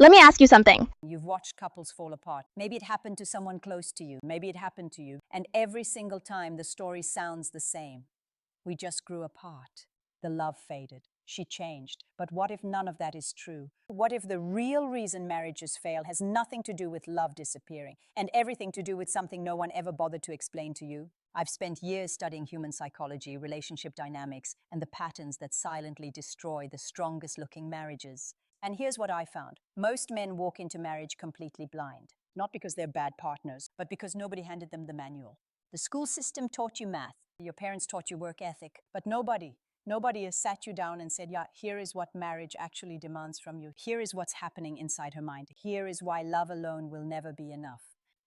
Let me ask you something. You've watched couples fall apart. Maybe it happened to someone close to you. Maybe it happened to you. And every single time the story sounds the same. We just grew apart. The love faded. She changed. But what if none of that is true? What if the real reason marriages fail has nothing to do with love disappearing and everything to do with something no one ever bothered to explain to you? I've spent years studying human psychology, relationship dynamics, and the patterns that silently destroy the strongest looking marriages. And here's what I found. Most men walk into marriage completely blind, not because they're bad partners, but because nobody handed them the manual. The school system taught you math. Your parents taught you work ethic, but nobody has sat you down and said, yeah, here is what marriage actually demands from you. Here is what's happening inside her mind. Here is why love alone will never be enough.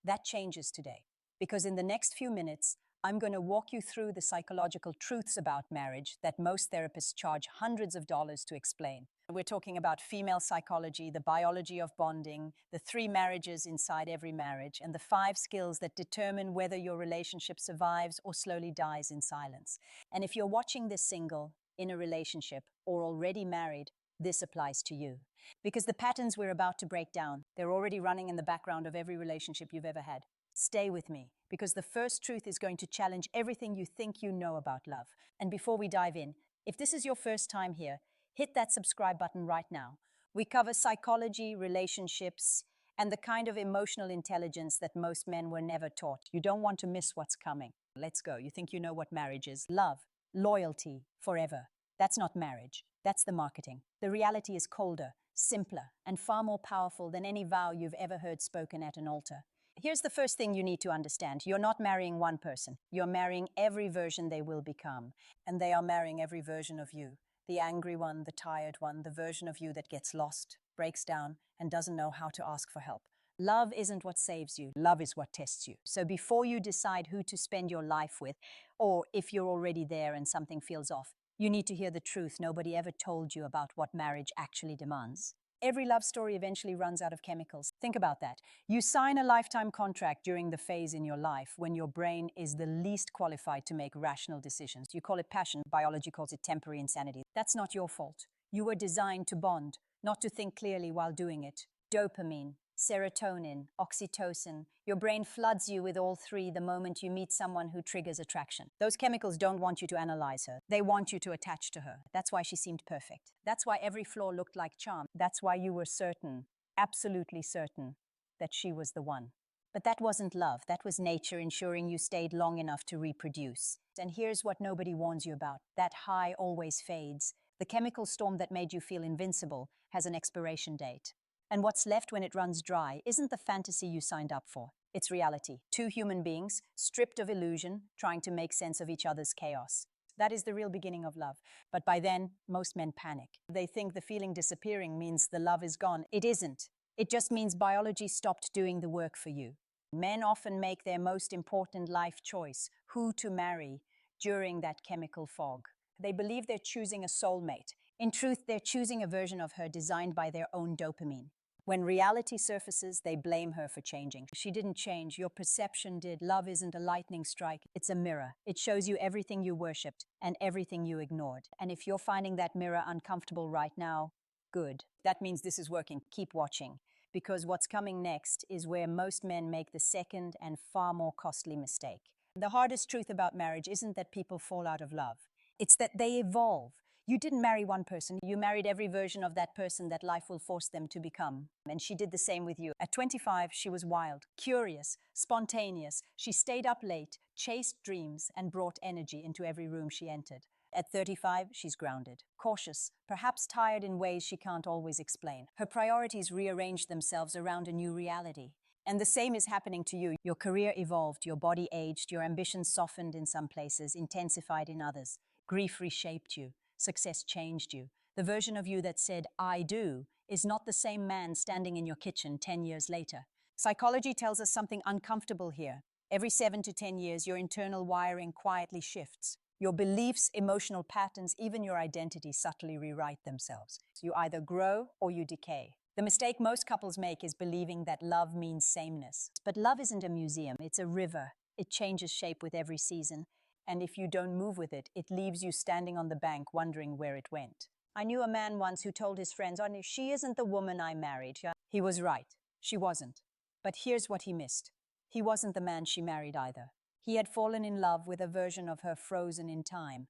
That changes today, because in the next few minutes, I'm going to walk you through the psychological truths about marriage that most therapists charge hundreds of dollars to explain. We're talking about female psychology, the biology of bonding, the 3 marriages inside every marriage, and the 5 skills that determine whether your relationship survives or slowly dies in silence. And if you're watching this single, in a relationship, or already married, this applies to you. Because the patterns we're about to break down, they're already running in the background of every relationship you've ever had. Stay with me, because the first truth is going to challenge everything you think you know about love. And before we dive in, if this is your first time here, hit that subscribe button right now. We cover psychology, relationships, and the kind of emotional intelligence that most men were never taught. You don't want to miss what's coming. Let's go. You think you know what marriage is? Love, loyalty, forever. That's not marriage. That's the marketing. The reality is colder, simpler, and far more powerful than any vow you've ever heard spoken at an altar. Here's the first thing you need to understand. You're not marrying one person. You're marrying every version they will become. And they are marrying every version of you. The angry one, the tired one, the version of you that gets lost, breaks down, and doesn't know how to ask for help. Love isn't what saves you. Love is what tests you. So before you decide who to spend your life with, or if you're already there and something feels off, you need to hear the truth nobody ever told you about what marriage actually demands. Every love story eventually runs out of chemicals. Think about that. You sign a lifetime contract during the phase in your life when your brain is the least qualified to make rational decisions. You call it passion, biology calls it temporary insanity. That's not your fault. You were designed to bond, not to think clearly while doing it. Dopamine, serotonin, oxytocin. Your brain floods you with all 3 the moment you meet someone who triggers attraction. Those chemicals don't want you to analyze her. They want you to attach to her. That's why she seemed perfect. That's why every flaw looked like charm. That's why you were certain, absolutely certain, that she was the one. But that wasn't love. That was nature ensuring you stayed long enough to reproduce. And here's what nobody warns you about. That high always fades. The chemical storm that made you feel invincible has an expiration date. And what's left when it runs dry isn't the fantasy you signed up for. It's reality. 2 human beings, stripped of illusion, trying to make sense of each other's chaos. That is the real beginning of love. But by then, most men panic. They think the feeling disappearing means the love is gone. It isn't. It just means biology stopped doing the work for you. Men often make their most important life choice, who to marry, during that chemical fog. They believe they're choosing a soulmate. In truth, they're choosing a version of her designed by their own dopamine. When reality surfaces, they blame her for changing. She didn't change, your perception did. Love isn't a lightning strike, it's a mirror. It shows you everything you worshipped and everything you ignored. And if you're finding that mirror uncomfortable right now, good. That means this is working. Keep watching. Because what's coming next is where most men make the second and far more costly mistake. The hardest truth about marriage isn't that people fall out of love. It's that they evolve. You didn't marry one person, you married every version of that person that life will force them to become. And she did the same with you. At 25, she was wild, curious, spontaneous. She stayed up late, chased dreams, and brought energy into every room she entered. At 35, she's grounded, cautious, perhaps tired in ways she can't always explain. Her priorities rearranged themselves around a new reality. And the same is happening to you. Your career evolved, your body aged, your ambitions softened in some places, intensified in others. Grief reshaped you. Success changed you. The version of you that said, I do, is not the same man standing in your kitchen 10 years later. Psychology tells us something uncomfortable here. Every 7 to 10 years, your internal wiring quietly shifts. Your beliefs, emotional patterns, even your identity subtly rewrite themselves. You either grow or you decay. The mistake most couples make is believing that love means sameness. But love isn't a museum, it's a river. It changes shape with every season. And if you don't move with it, it leaves you standing on the bank wondering where it went. I knew a man once who told his friends, "Oh, she isn't the woman I married." He was right. She wasn't. But here's what he missed. He wasn't the man she married either. He had fallen in love with a version of her frozen in time.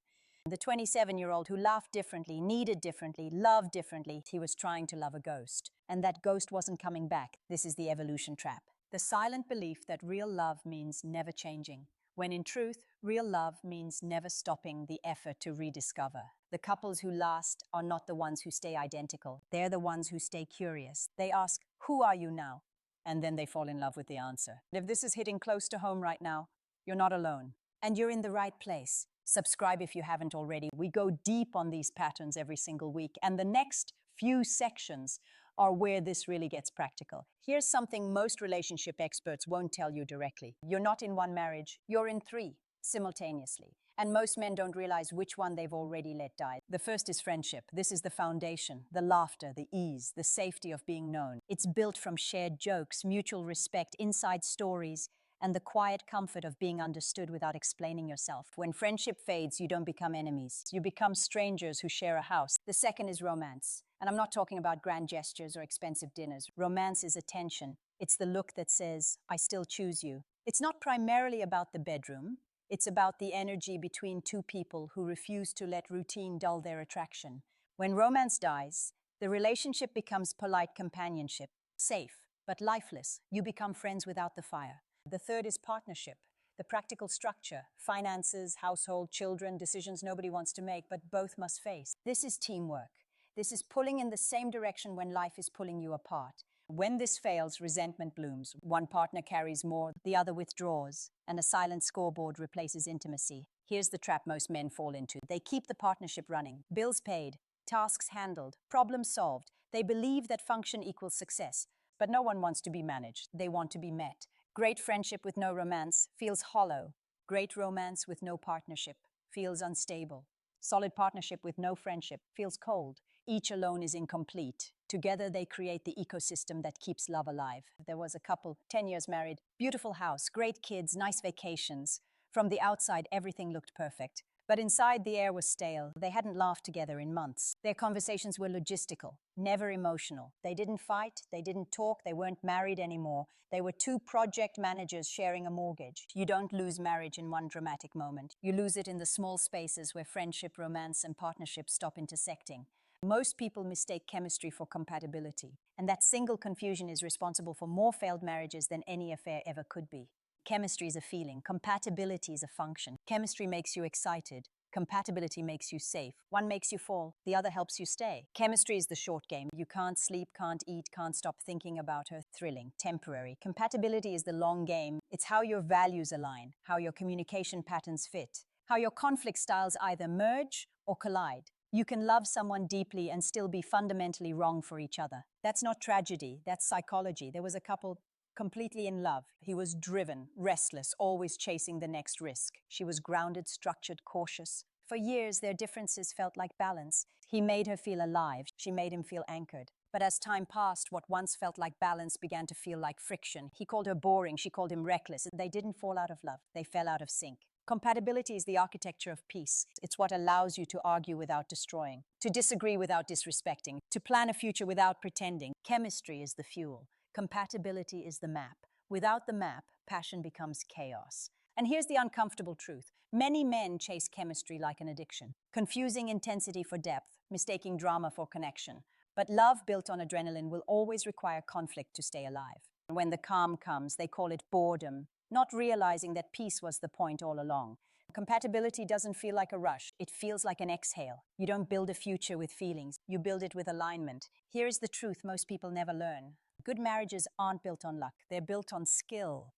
The 27-year-old who laughed differently, needed differently, loved differently. He was trying to love a ghost. And that ghost wasn't coming back. This is the evolution trap. The silent belief that real love means never changing, when in truth, real love means never stopping the effort to rediscover. The couples who last are not the ones who stay identical. They're the ones who stay curious. They ask, "Who are you now?" And then they fall in love with the answer. If this is hitting close to home right now, you're not alone. And you're in the right place. Subscribe if you haven't already. We go deep on these patterns every single week. And the next few sections are where this really gets practical. Here's something most relationship experts won't tell you directly. You're not in one marriage, you're in three simultaneously. And most men don't realize which one they've already let die. The first is friendship. This is the foundation, the laughter, the ease, the safety of being known. It's built from shared jokes, mutual respect, inside stories, and the quiet comfort of being understood without explaining yourself. When friendship fades, you don't become enemies. You become strangers who share a house. The second is romance. And I'm not talking about grand gestures or expensive dinners. Romance is attention. It's the look that says, "I still choose you." It's not primarily about the bedroom. It's about the energy between two people who refuse to let routine dull their attraction. When romance dies, the relationship becomes polite companionship, safe, but lifeless. You become friends without the fire. The third is partnership, the practical structure, finances, household, children, decisions nobody wants to make, but both must face. This is teamwork. This is pulling in the same direction when life is pulling you apart. When this fails, resentment blooms. One partner carries more, the other withdraws, and a silent scoreboard replaces intimacy. Here's the trap most men fall into. They keep the partnership running, bills paid, tasks handled, problems solved. They believe that function equals success, but no one wants to be managed. They want to be met. Great friendship with no romance feels hollow. Great romance with no partnership feels unstable. Solid partnership with no friendship feels cold. Each alone is incomplete. Together they create the ecosystem that keeps love alive. There was a couple, 10 years married, beautiful house, great kids, nice vacations. From the outside, everything looked perfect. But inside, the air was stale. They hadn't laughed together in months. Their conversations were logistical, never emotional. They didn't fight, they didn't talk, they weren't married anymore. They were two project managers sharing a mortgage. You don't lose marriage in one dramatic moment. You lose it in the small spaces where friendship, romance, and partnership stop intersecting. Most people mistake chemistry for compatibility, and that single confusion is responsible for more failed marriages than any affair ever could be. Chemistry is a feeling. Compatibility is a function. Chemistry makes you excited. Compatibility makes you safe. One makes you fall, the other helps you stay. Chemistry is the short game. You can't sleep, can't eat, can't stop thinking about her. Thrilling, temporary. Compatibility is the long game. It's how your values align, how your communication patterns fit, how your conflict styles either merge or collide. You can love someone deeply and still be fundamentally wrong for each other. That's not tragedy, that's psychology. There was a couple completely in love. He was driven, restless, always chasing the next risk. She was grounded, structured, cautious. For years, their differences felt like balance. He made her feel alive. She made him feel anchored. But as time passed, what once felt like balance began to feel like friction. He called her boring. She called him reckless. They didn't fall out of love. They fell out of sync. Compatibility is the architecture of peace. It's what allows you to argue without destroying, to disagree without disrespecting, to plan a future without pretending. Chemistry is the fuel. Compatibility is the map. Without the map, passion becomes chaos. And here's the uncomfortable truth. Many men chase chemistry like an addiction, confusing intensity for depth, mistaking drama for connection. But love built on adrenaline will always require conflict to stay alive. When the calm comes, they call it boredom, not realizing that peace was the point all along. Compatibility doesn't feel like a rush. It feels like an exhale. You don't build a future with feelings. You build it with alignment. Here is the truth most people never learn. Good marriages aren't built on luck. They're built on skill.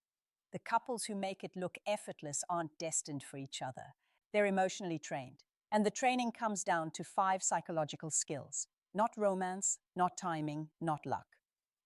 The couples who make it look effortless aren't destined for each other. They're emotionally trained. And the training comes down to 5 psychological skills. Not romance, not timing, not luck.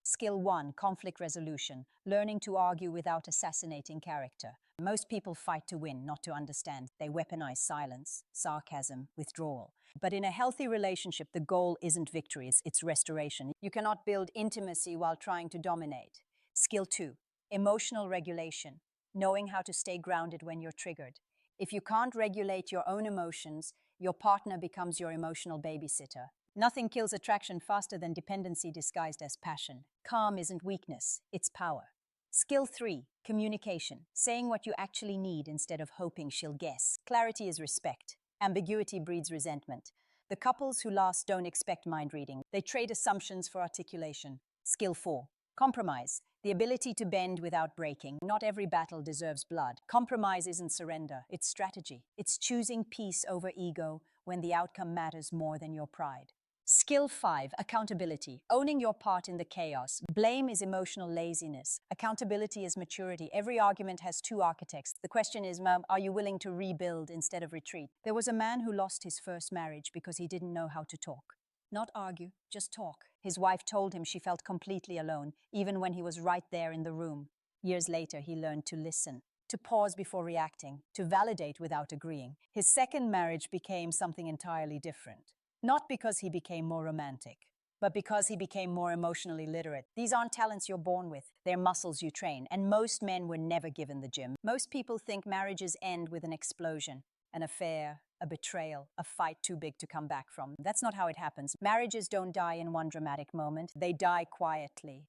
Skill 1, conflict resolution, learning to argue without assassinating character. Most people fight to win, not to understand. They weaponize silence, sarcasm, withdrawal. But in a healthy relationship, the goal isn't victory, it's restoration. You cannot build intimacy while trying to dominate. Skill 2, emotional regulation, knowing how to stay grounded when you're triggered. If you can't regulate your own emotions, your partner becomes your emotional babysitter. Nothing kills attraction faster than dependency disguised as passion. Calm isn't weakness, it's power. Skill 3, communication. Saying what you actually need instead of hoping she'll guess. Clarity is respect. Ambiguity breeds resentment. The couples who last don't expect mind reading. They trade assumptions for articulation. Skill 4, compromise. The ability to bend without breaking. Not every battle deserves blood. Compromise isn't surrender, it's strategy. It's choosing peace over ego when the outcome matters more than your pride. Skill 5, accountability. Owning your part in the chaos. Blame is emotional laziness. Accountability is maturity. Every argument has two architects. The question is, are you willing to rebuild instead of retreat? There was a man who lost his first marriage because he didn't know how to talk. Not argue, just talk. His wife told him she felt completely alone, even when he was right there in the room. Years later, he learned to listen, to pause before reacting, to validate without agreeing. His second marriage became something entirely different. Not because he became more romantic, but because he became more emotionally literate. These aren't talents you're born with, they're muscles you train, and most men were never given the gym. Most people think marriages end with an explosion, an affair, a betrayal, a fight too big to come back from. That's not how it happens. Marriages don't die in one dramatic moment, they die quietly,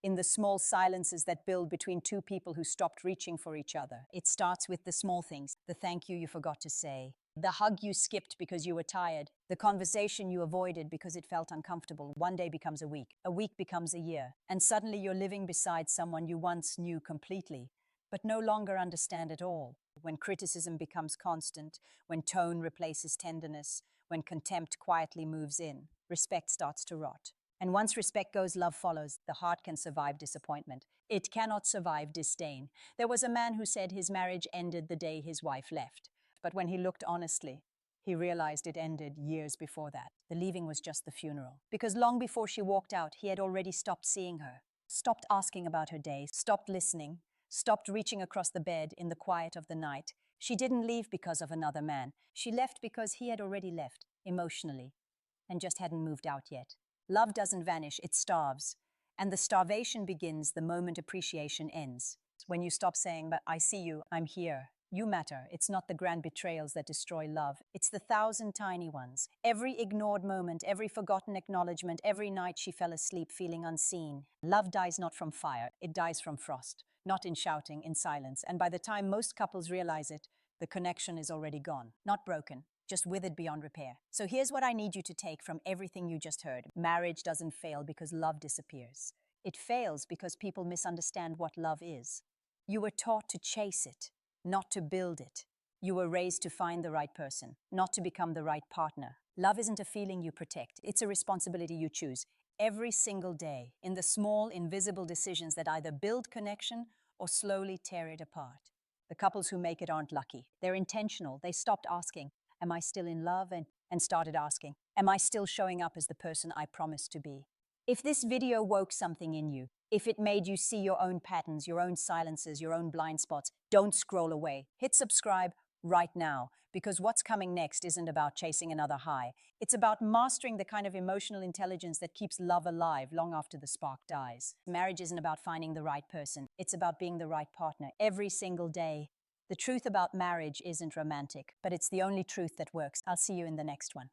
in the small silences that build between two people who stopped reaching for each other. It starts with the small things, the thank you forgot to say, the hug you skipped because you were tired, the conversation you avoided because it felt uncomfortable. One day becomes a week becomes a year, and suddenly you're living beside someone you once knew completely, but no longer understand at all. When criticism becomes constant, when tone replaces tenderness, when contempt quietly moves in, respect starts to rot. And once respect goes, love follows. The heart can survive disappointment. It cannot survive disdain. There was a man who said his marriage ended the day his wife left. But when he looked honestly, he realized it ended years before that. The leaving was just the funeral. Because long before she walked out, he had already stopped seeing her, stopped asking about her day, stopped listening, stopped reaching across the bed in the quiet of the night. She didn't leave because of another man. She left because he had already left, emotionally, and just hadn't moved out yet. Love doesn't vanish, it starves. And the starvation begins the moment appreciation ends. When you stop saying, but I see you, I'm here. You matter. It's not the grand betrayals that destroy love. It's the thousand tiny ones. Every ignored moment, every forgotten acknowledgement, every night she fell asleep feeling unseen. Love dies not from fire, it dies from frost. Not in shouting, in silence. And by the time most couples realize it, the connection is already gone. Not broken, just withered beyond repair. So here's what I need you to take from everything you just heard. Marriage doesn't fail because love disappears. It fails because people misunderstand what love is. You were taught to chase it, not to build it. You were raised to find the right person, not to become the right partner. Love isn't a feeling you protect, it's a responsibility you choose every single day in the small, invisible decisions that either build connection or slowly tear it apart. The couples who make it aren't lucky. They're intentional. They stopped asking, am I still in love? And started asking, am I still showing up as the person I promised to be? If this video woke something in you, if it made you see your own patterns, your own silences, your own blind spots, don't scroll away. Hit subscribe right now, because what's coming next isn't about chasing another high. It's about mastering the kind of emotional intelligence that keeps love alive long after the spark dies. Marriage isn't about finding the right person. It's about being the right partner every single day. The truth about marriage isn't romantic, but it's the only truth that works. I'll see you in the next one.